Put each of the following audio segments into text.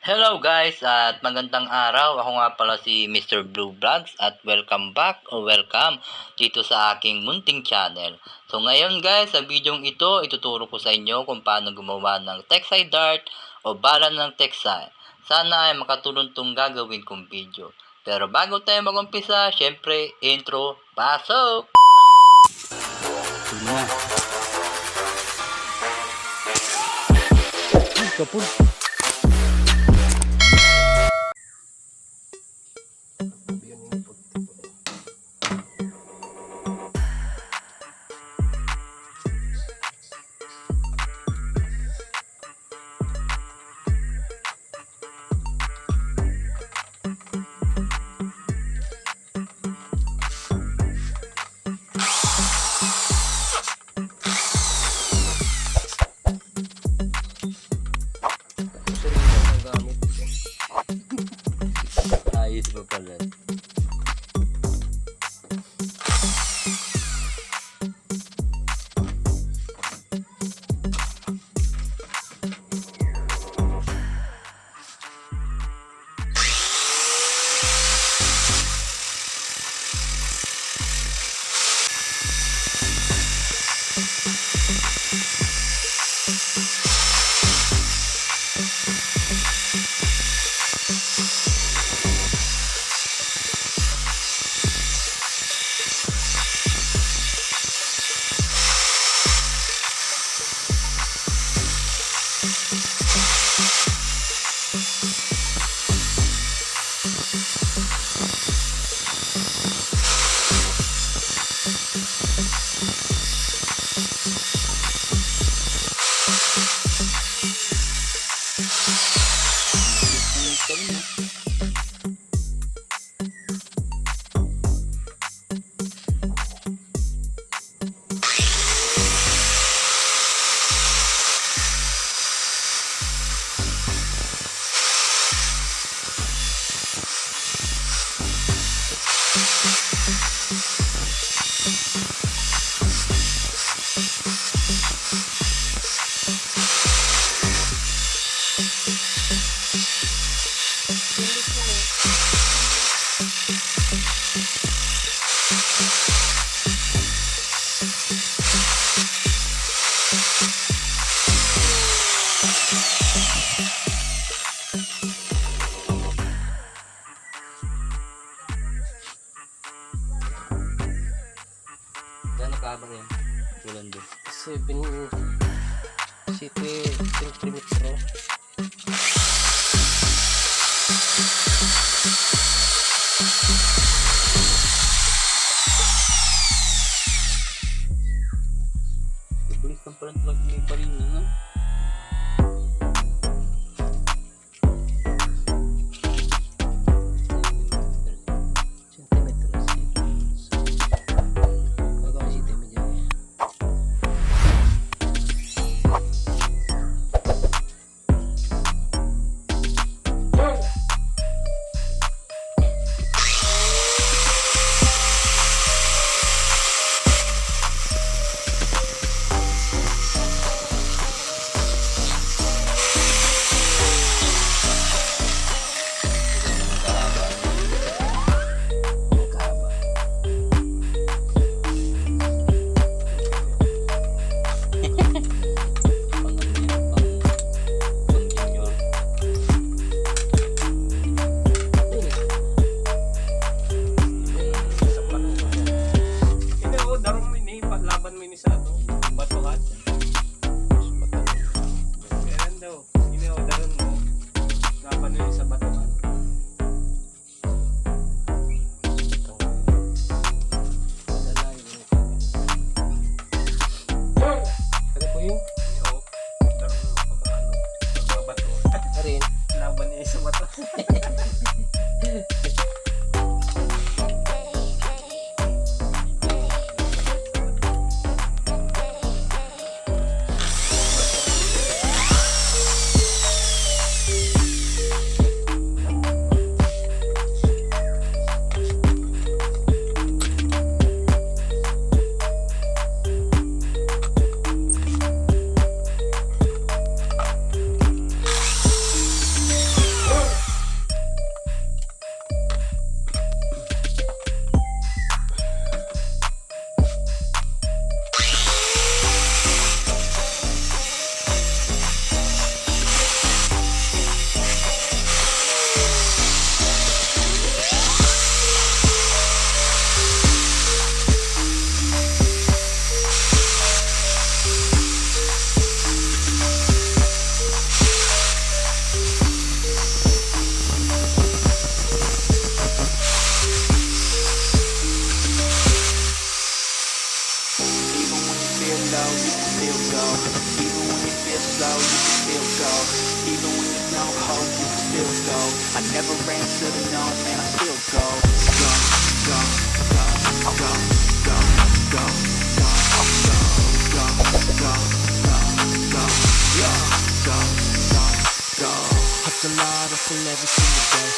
Hello guys at magandang araw. Ako nga pala si Mr. Blue Vlogs at welcome back o welcome dito sa aking munting channel. So ngayon guys, sa videong ito, ituturo ko sa inyo kung paano gumawa ng Tiksay dart o bala ng Tiksay. Sana ay makatulong tong gagawin kong video. Pero bago tayo mag-umpisa, syempre intro, pasok! Kapun. Ayos pa pala. Gano'ng kabang yan? Kulang doon. 7 centimetro. Bilis lang pala mag-lipa rin yun, no? Even when you feel low, you can still go. Even when you feel slow, you can still go. Even when there's no hope, you can still go. I never answer to no, man, I still go. Go, go, go, go, go, go, go, go, go, go, go, go, go. Hustle hard, hustle every single day.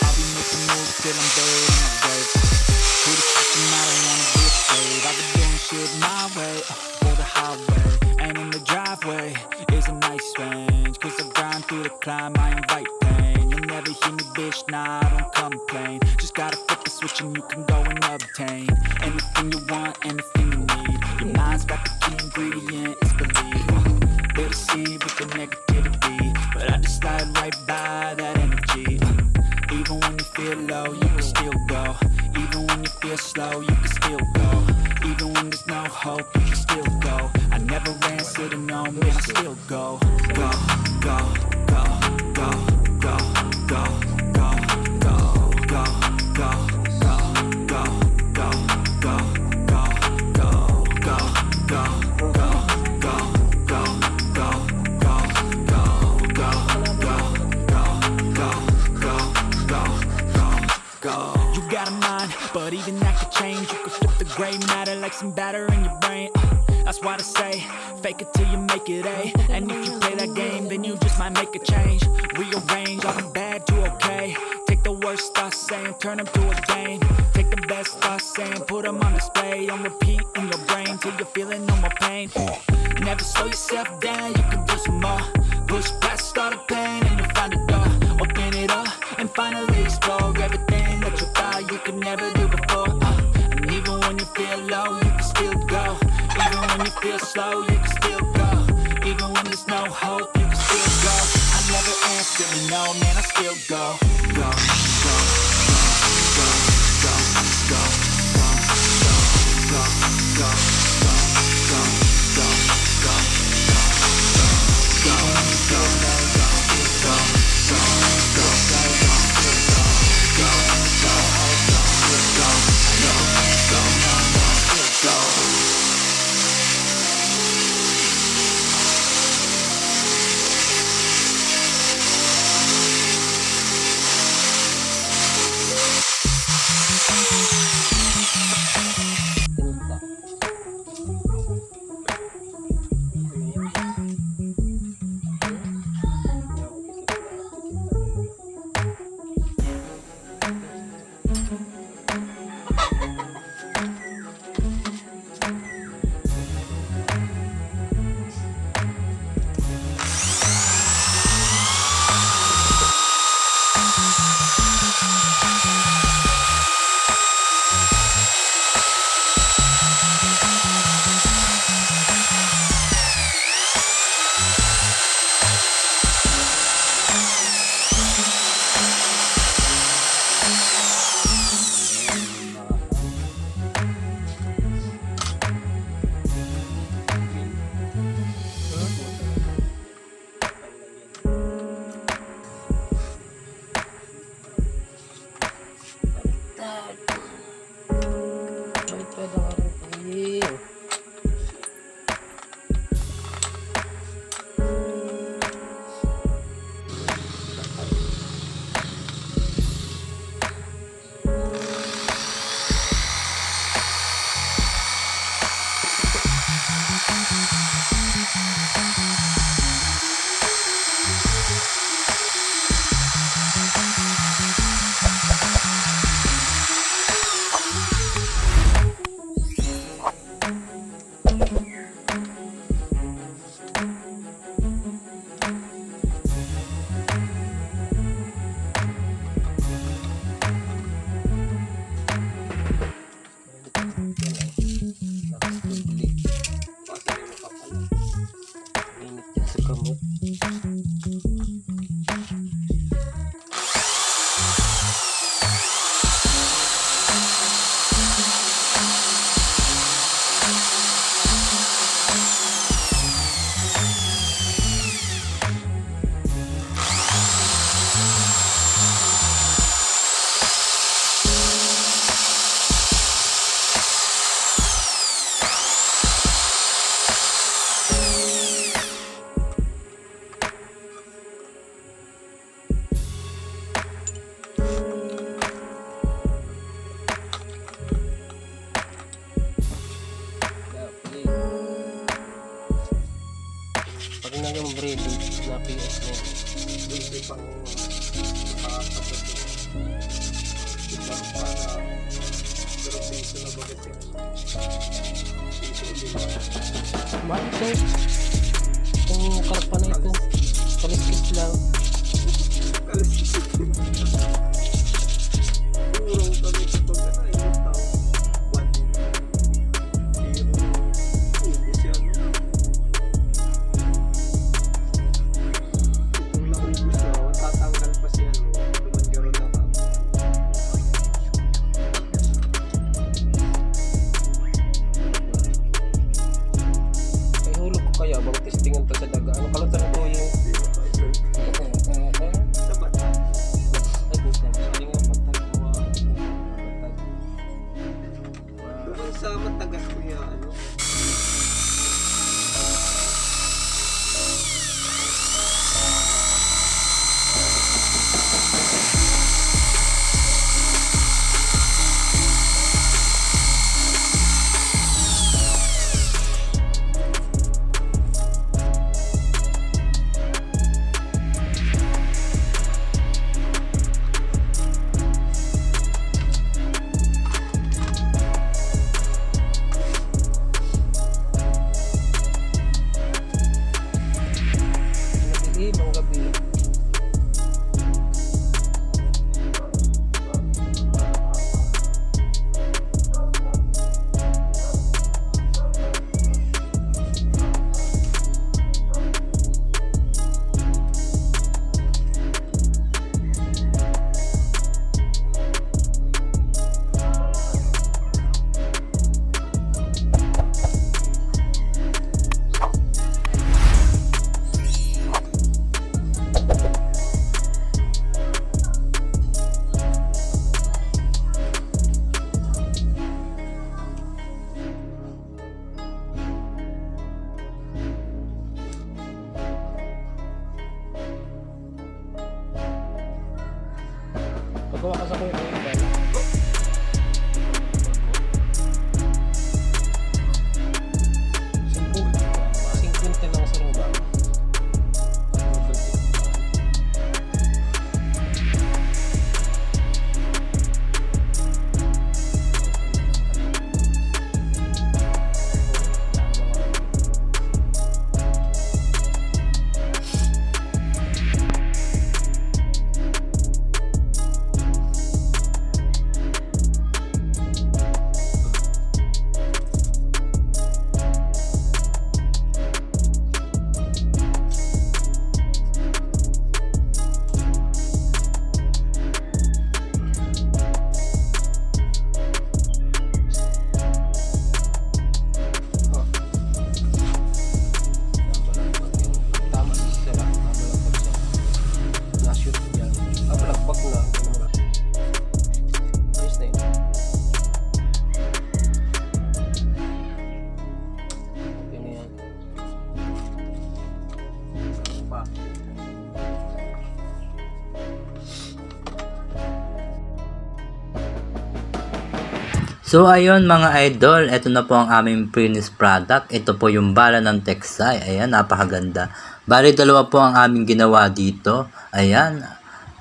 I'll be making moves till I'm dead in my grave. To the system, I don't wanna be a slave. I've been doing shit my way, or the highway. And in the driveway is a nice range. Cause I grind through the climb, I invite pain. You'll never hear me, bitch, nah, I don't complain. Just gotta flip the switch and you can go and obtain anything you want, anything you need. Your mind's got the key ingredient, it's belief. They deceive with the negativity, but I just slide right by that energy. Even when you feel low, you can still go. Even when you feel slow, you can still go. Even when there's no hope, you can still go. I never answer to no, man, I still go. Go, go, go, go, go, go, go, go, go, go, go, go, go, go, go, go, go, go. You got a mind, but even that could change. You could flip the gray matter like some batter in your brain. That's why they say, fake it till you make it A. And if you play that game, then you just might make a change. Rearrange all the bad to okay. Take the worst thoughts saying, turn them to a game. Take the best thoughts saying, put them on display. On repeat in your brain till you're feeling no more pain. Never slow yourself down, you can do some more. Push past all the pain and you'll find a door. Open it up and finally explore everything that you thought you could never do before. And even when you feel low, you can still go. Even when you feel slow, you can still go. Even when there's no hope, you can still go. I never answer to no, man, I still go. Go, go, go, go, go, go, go, go, go, go, go, go, go, go, go, go, go, PS mo. Dulce pang nakakabot yun. Ito para pero piso na bagay yun. Piso din. Mahal ito. Itong karpa na ito. Kaliskis lang. Kaliskis. Urong kami kapag na yung tao. Wadi. Pero ubos yan. Kung naubos na, tatanggal pa siya. Tumanggaroon na ka. Ay hulog ko kaya bang testingan to sa daga. Ano kalutan ko yung Sa bata. ay gusto lang. Sabi nga patag ko patag. Doon sa matagal ko niya, ano? Nabili mga gabi. Pagawa ka sa kuya ko yung Bala. Simple. 50 lang sa ring Bala. Tama sa sila. Nabalagpag siya. Na-shoot niya. Nabalagpag na. Ayos na yun. Okay na yan. Pa. So ayun mga idol, ito na po ang aming finished product. Ito po yung bala ng Tiksay. Ayan, napakaganda. Bali dalawa po ang aming ginawa dito. Ayan.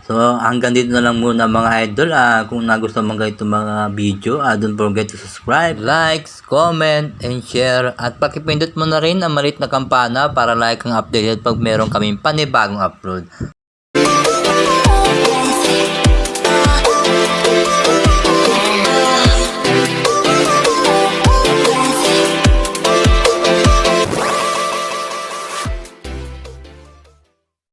So hanggang dito na lang muna mga idol. Kung nagustuhan mga itong mga video, don't forget to subscribe, like, comment, and share. At pakipindot mo na rin ang maliit na kampana para like ang updated pag meron kaming panibagong upload.